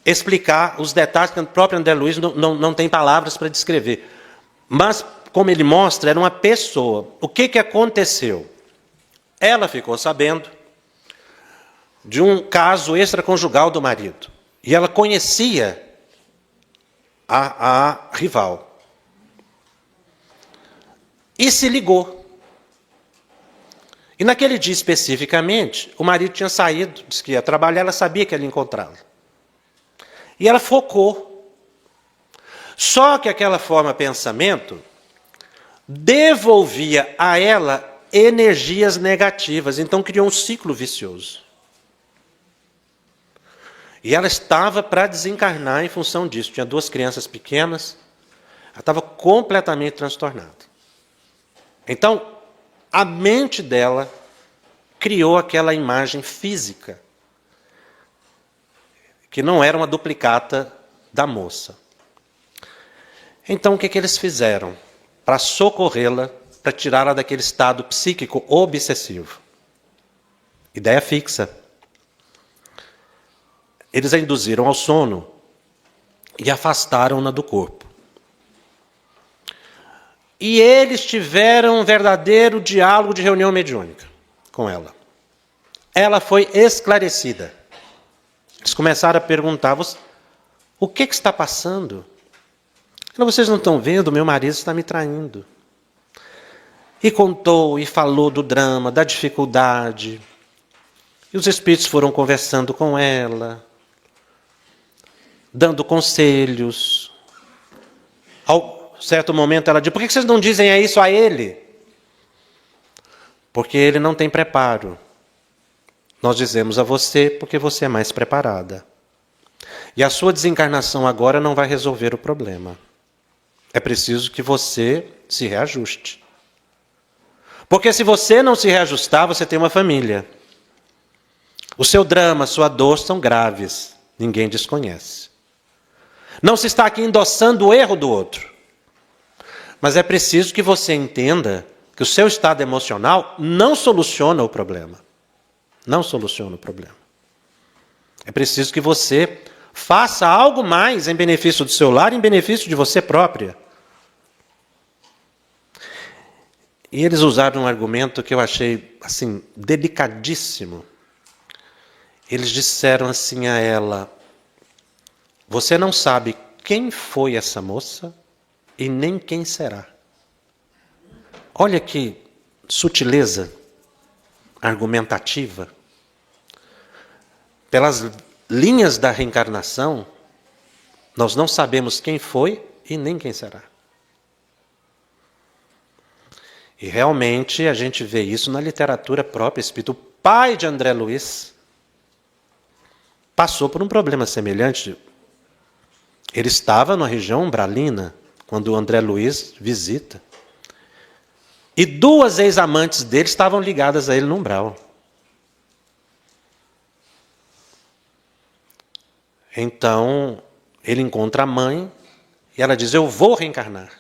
explicar os detalhes, que o próprio André Luiz não tem palavras para descrever. Mas, como ele mostra, era uma pessoa. O que aconteceu? Ela ficou sabendo de um caso extraconjugal do marido. E ela conhecia a rival. E se ligou. E naquele dia especificamente, o marido tinha saído, disse que ia trabalhar, ela sabia que ela ia encontrá-lo. E ela focou. Só que aquela forma de pensamento devolvia a ela energias negativas, então criou um ciclo vicioso. E ela estava para desencarnar em função disso. Tinha 2 crianças pequenas, ela estava completamente transtornada. Então, a mente dela criou aquela imagem física, que não era uma duplicata da moça. Então, o que eles fizeram? Para socorrê-la, para tirá-la daquele estado psíquico obsessivo. Ideia fixa. Eles a induziram ao sono e afastaram-na do corpo. E eles tiveram um verdadeiro diálogo de reunião mediúnica com ela. Ela foi esclarecida. Eles começaram a perguntar, o que está passando? Vocês não estão vendo, meu marido está me traindo. E contou e falou do drama, da dificuldade. E os espíritos foram conversando com ela, dando conselhos. Ao certo momento ela disse, por que vocês não dizem isso a ele? Porque ele não tem preparo. Nós dizemos a você porque você é mais preparada. E a sua desencarnação agora não vai resolver o problema. É preciso que você se reajuste. Porque se você não se reajustar, você tem uma família. O seu drama, a sua dor são graves. Ninguém desconhece. Não se está aqui endossando o erro do outro. Mas é preciso que você entenda que o seu estado emocional não soluciona o problema. Não soluciona o problema. É preciso que você faça algo mais em benefício do seu lar, em benefício de você própria. E eles usaram um argumento que eu achei, assim, delicadíssimo. Eles disseram assim a ela: você não sabe quem foi essa moça e nem quem será. Olha que sutileza argumentativa. Pelas linhas da reencarnação, nós não sabemos quem foi e nem quem será. E realmente a gente vê isso na literatura própria espírita. O pai de André Luiz passou por um problema semelhante. Ele estava na região umbralina, quando o André Luiz visita. E 2 ex-amantes dele estavam ligadas a ele no umbral. Então, ele encontra a mãe e ela diz: eu vou reencarnar.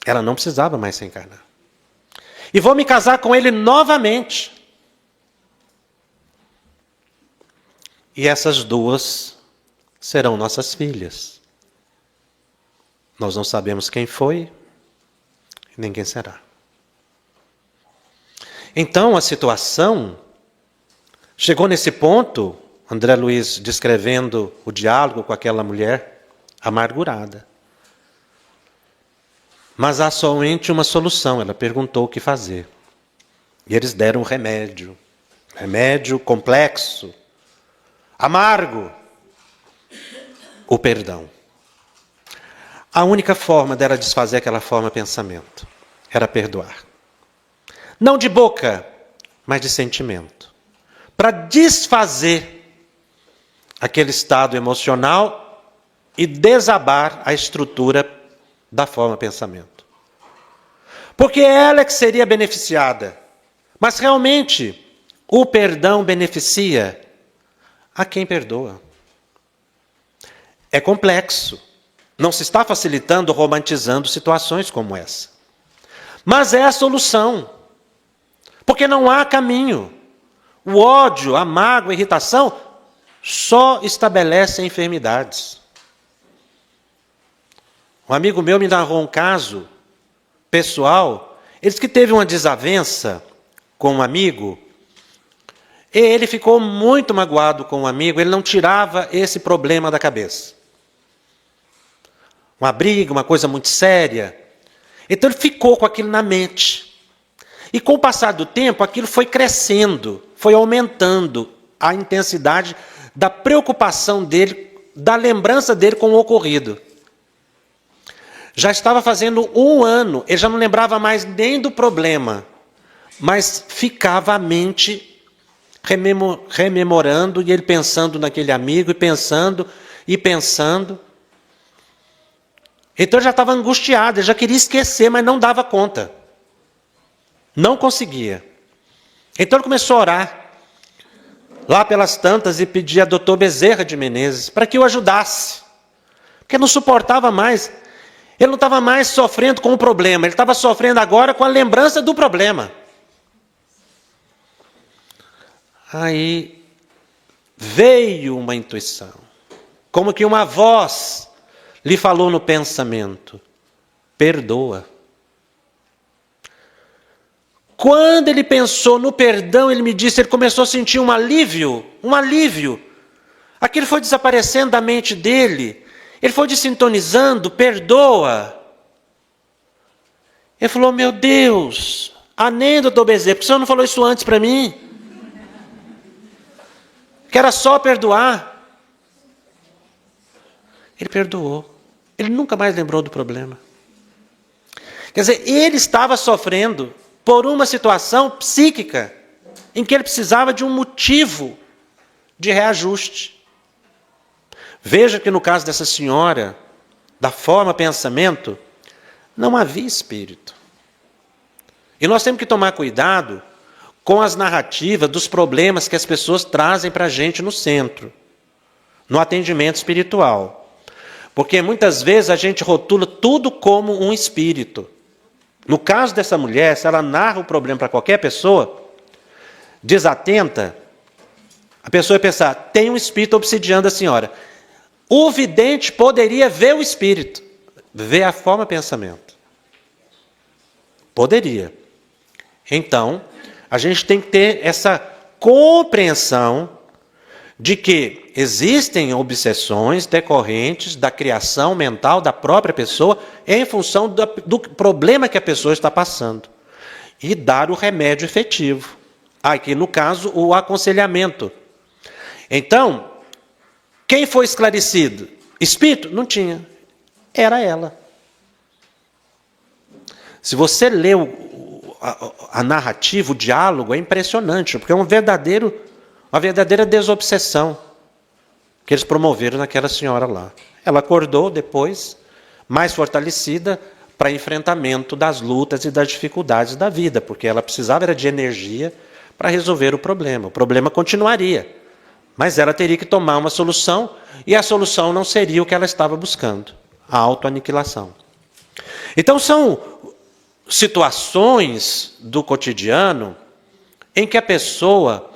Ela não precisava mais reencarnar. E vou me casar com ele novamente. E essas 2 serão nossas filhas. Nós não sabemos quem foi, nem quem será. Então a situação chegou nesse ponto, André Luiz descrevendo o diálogo com aquela mulher amargurada. Mas há somente uma solução. Ela perguntou o que fazer. E eles deram um remédio. Remédio complexo, amargo. O perdão. A única forma dela desfazer aquela forma de pensamento era perdoar. Não de boca, mas de sentimento. Para desfazer aquele estado emocional e desabar a estrutura da forma de pensamento. Porque ela é que seria beneficiada. Mas realmente, o perdão beneficia a quem perdoa. É complexo. Não se está facilitando, romantizando situações como essa. Mas é a solução. Porque não há caminho. O ódio, a mágoa, a irritação só estabelecem enfermidades. Um amigo meu me narrou um caso pessoal. Ele disse que teve uma desavença com um amigo. E ele ficou muito magoado com o amigo. Ele não tirava esse problema da cabeça. Uma briga, uma coisa muito séria. Então ele ficou com aquilo na mente. E com o passar do tempo, aquilo foi crescendo, foi aumentando a intensidade da preocupação dele, da lembrança dele com o ocorrido. Já estava fazendo 1 ano, ele já não lembrava mais nem do problema, mas ficava a mente rememorando e ele pensando naquele amigo, e pensando. Então ele já estava angustiado, ele já queria esquecer, mas não dava conta. Não conseguia. Então ele começou a orar, lá pelas tantas, e pedir a doutor Bezerra de Menezes para que o ajudasse. Porque não suportava mais. Ele não estava mais sofrendo com o problema, ele estava sofrendo agora com a lembrança do problema. Aí veio uma intuição, como que uma voz lhe falou no pensamento: perdoa. Quando ele pensou no perdão, ele me disse, ele começou a sentir um alívio. Aquilo foi desaparecendo da mente dele. Ele foi desintonizando, perdoa. Ele falou: meu Deus, nem doutor Bezerra, porque o senhor não falou isso antes para mim? Que era só perdoar. Ele perdoou. Ele nunca mais lembrou do problema. Quer dizer, ele estava sofrendo por uma situação psíquica em que ele precisava de um motivo de reajuste. Veja que no caso dessa senhora, da forma pensamento, não havia espírito. E nós temos que tomar cuidado com as narrativas dos problemas que as pessoas trazem para a gente no centro, no atendimento espiritual. Porque muitas vezes a gente rotula tudo como um espírito. No caso dessa mulher, se ela narra o problema para qualquer pessoa, desatenta, a pessoa vai pensar, tem um espírito obsidiando a senhora. O vidente poderia ver o espírito, ver a forma de pensamento. Poderia. Então, a gente tem que ter essa compreensão de que existem obsessões decorrentes da criação mental da própria pessoa em função do problema que a pessoa está passando. E dar o remédio efetivo. Aqui, no caso, o aconselhamento. Então, quem foi esclarecido? Espírito? Não tinha. Era ela. Se você lê a narrativa, o diálogo, é impressionante, porque é uma verdadeira desobsessão que eles promoveram naquela senhora lá. Ela acordou depois, mais fortalecida, para enfrentamento das lutas e das dificuldades da vida, porque ela precisava era de energia para resolver o problema. O problema continuaria, mas ela teria que tomar uma solução, e a solução não seria o que ela estava buscando, a autoaniquilação. Então são situações do cotidiano em que a pessoa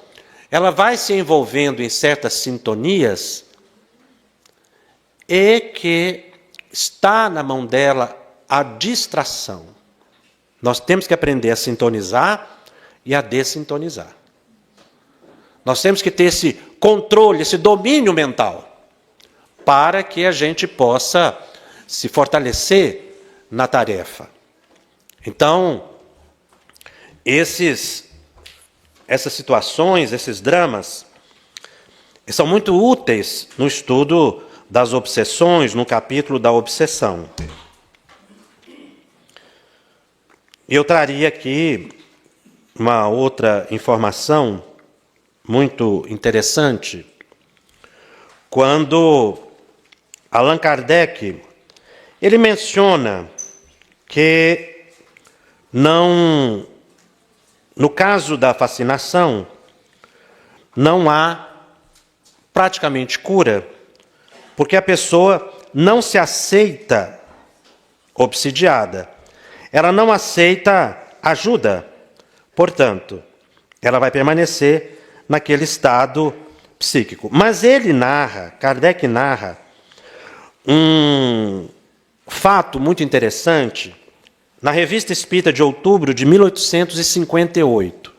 ela vai se envolvendo em certas sintonias e que está na mão dela a distração. Nós temos que aprender a sintonizar e a dessintonizar. Nós temos que ter esse controle, esse domínio mental, para que a gente possa se fortalecer na tarefa. Então, essas situações, esses dramas, são muito úteis no estudo das obsessões, no capítulo da obsessão. Eu traria aqui uma outra informação muito interessante, quando Allan Kardec ele menciona que no caso da fascinação, não há praticamente cura, porque a pessoa não se aceita obsidiada, ela não aceita ajuda, portanto, ela vai permanecer naquele estado psíquico. Mas Kardec narra um fato muito interessante na Revista Espírita de outubro de 1858,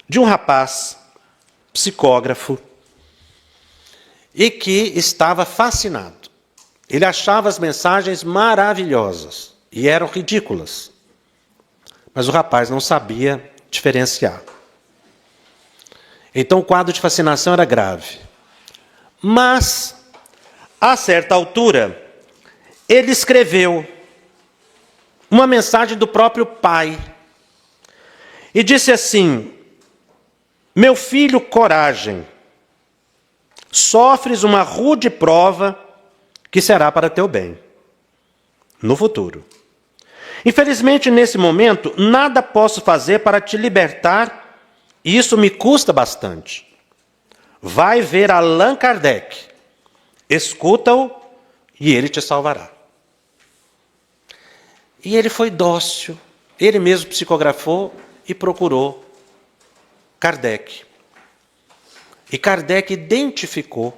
de um rapaz psicógrafo e que estava fascinado. Ele achava as mensagens maravilhosas e eram ridículas, mas o rapaz não sabia diferenciar. Então o quadro de fascinação era grave. Mas, a certa altura, ele escreveu uma mensagem do próprio pai. E disse assim: meu filho, coragem, sofres uma rude prova que será para teu bem, no futuro. Infelizmente, nesse momento, nada posso fazer para te libertar, e isso me custa bastante. Vai ver Allan Kardec, escuta-o e ele te salvará. E ele foi dócil, ele mesmo psicografou e procurou Kardec. E Kardec identificou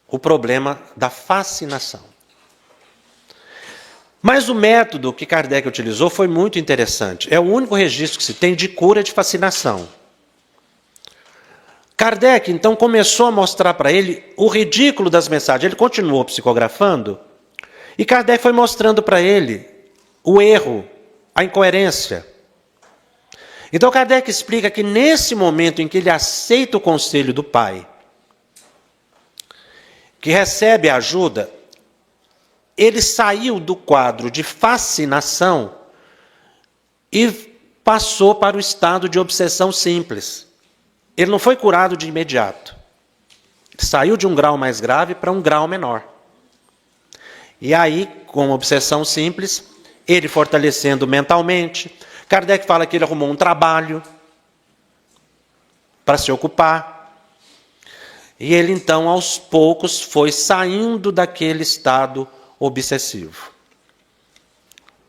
o problema da fascinação. Mas o método que Kardec utilizou foi muito interessante. É o único registro que se tem de cura de fascinação. Kardec, então, começou a mostrar para ele o ridículo das mensagens. Ele continuou psicografando, e Kardec foi mostrando para ele o erro, a incoerência. Então Kardec explica que nesse momento em que ele aceita o conselho do pai, que recebe a ajuda, ele saiu do quadro de fascinação e passou para o estado de obsessão simples. Ele não foi curado de imediato. Ele saiu de um grau mais grave para um grau menor. E aí, com obsessão simples, ele fortalecendo mentalmente, Kardec fala que ele arrumou um trabalho para se ocupar. E ele, então, aos poucos, foi saindo daquele estado obsessivo.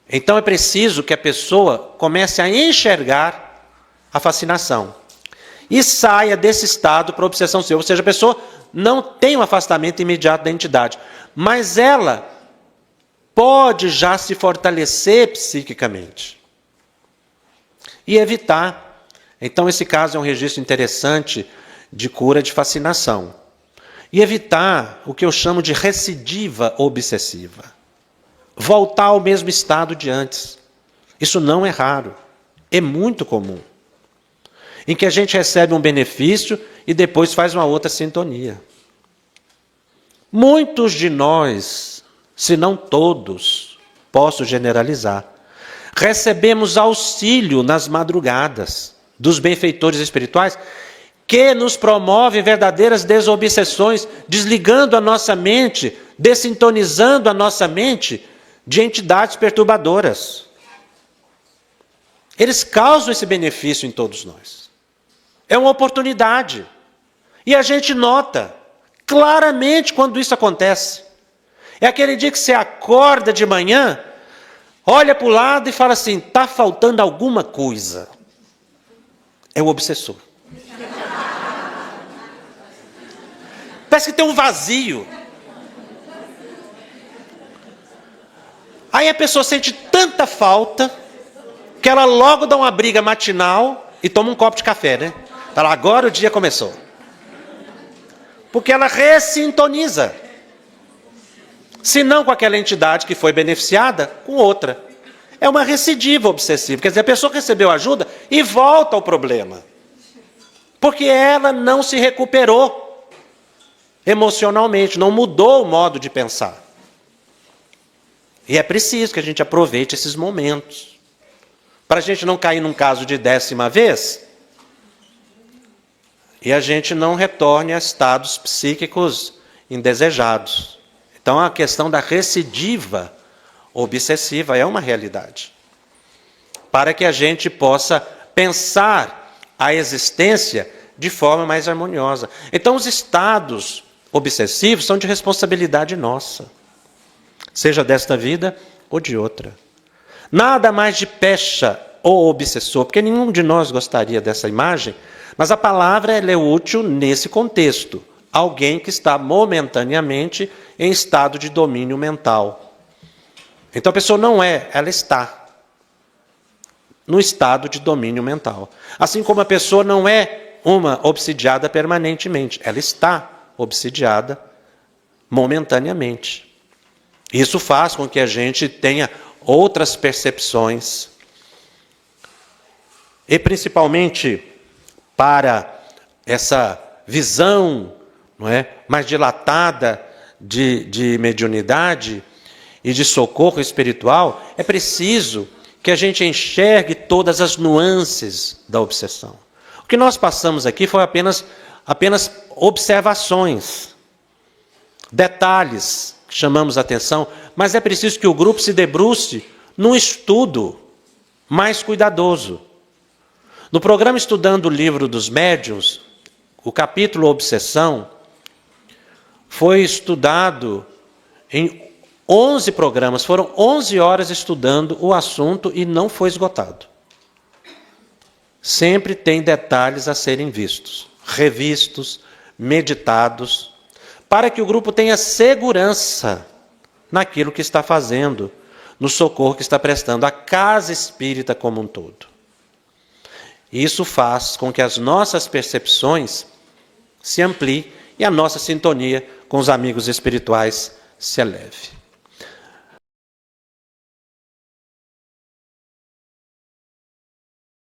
Então é preciso que a pessoa comece a enxergar a fascinação e saia desse estado para a obsessão seu. Ou seja, a pessoa não tem um afastamento imediato da entidade, mas ela pode já se fortalecer psiquicamente e evitar. Então esse caso é um registro interessante de cura de fascinação. E evitar o que eu chamo de recidiva obsessiva. Voltar ao mesmo estado de antes. Isso não é raro, é muito comum. Em que a gente recebe um benefício e depois faz uma outra sintonia. Muitos de nós, se não todos, posso generalizar, recebemos auxílio nas madrugadas dos benfeitores espirituais que nos promovem verdadeiras desobsessões, desligando a nossa mente, dessintonizando a nossa mente de entidades perturbadoras. Eles causam esse benefício em todos nós. É uma oportunidade. E a gente nota claramente quando isso acontece. É aquele dia que você acorda de manhã, olha para o lado e fala assim, está faltando alguma coisa. É o obsessor. Parece que tem um vazio. Aí a pessoa sente tanta falta que ela logo dá uma briga matinal e toma um copo de café, né? Fala, agora o dia começou. Porque ela ressintoniza. Se não com aquela entidade que foi beneficiada, com outra. É uma recidiva obsessiva. Quer dizer, a pessoa recebeu ajuda e volta ao problema. Porque ela não se recuperou emocionalmente, não mudou o modo de pensar. E é preciso que a gente aproveite esses momentos. Para a gente não cair num caso de 10ª vez e a gente não retorne a estados psíquicos indesejados. Então a questão da recidiva obsessiva é uma realidade. Para que a gente possa pensar a existência de forma mais harmoniosa. Então os estados obsessivos são de responsabilidade nossa. Seja desta vida ou de outra. Nada mais de pecha ou obsessor, porque nenhum de nós gostaria dessa imagem, mas a palavra ela é útil nesse contexto. Alguém que está momentaneamente em estado de domínio mental. Então a pessoa não é, ela está no estado de domínio mental. Assim como a pessoa não é uma obsidiada permanentemente, ela está obsidiada momentaneamente. Isso faz com que a gente tenha outras percepções. E principalmente para essa visão, não é, mais dilatada de mediunidade e de socorro espiritual, é preciso que a gente enxergue todas as nuances da obsessão. O que nós passamos aqui foi apenas observações, detalhes, chamamos a atenção, mas é preciso que o grupo se debruce num estudo mais cuidadoso. No programa Estudando o Livro dos Médiuns, o capítulo Obsessão foi estudado em 11 programas, foram 11 horas estudando o assunto e não foi esgotado. Sempre tem detalhes a serem vistos, revistos, meditados, para que o grupo tenha segurança naquilo que está fazendo, no socorro que está prestando à casa espírita como um todo. Isso faz com que as nossas percepções se ampliem e a nossa sintonia com os amigos espirituais se eleve.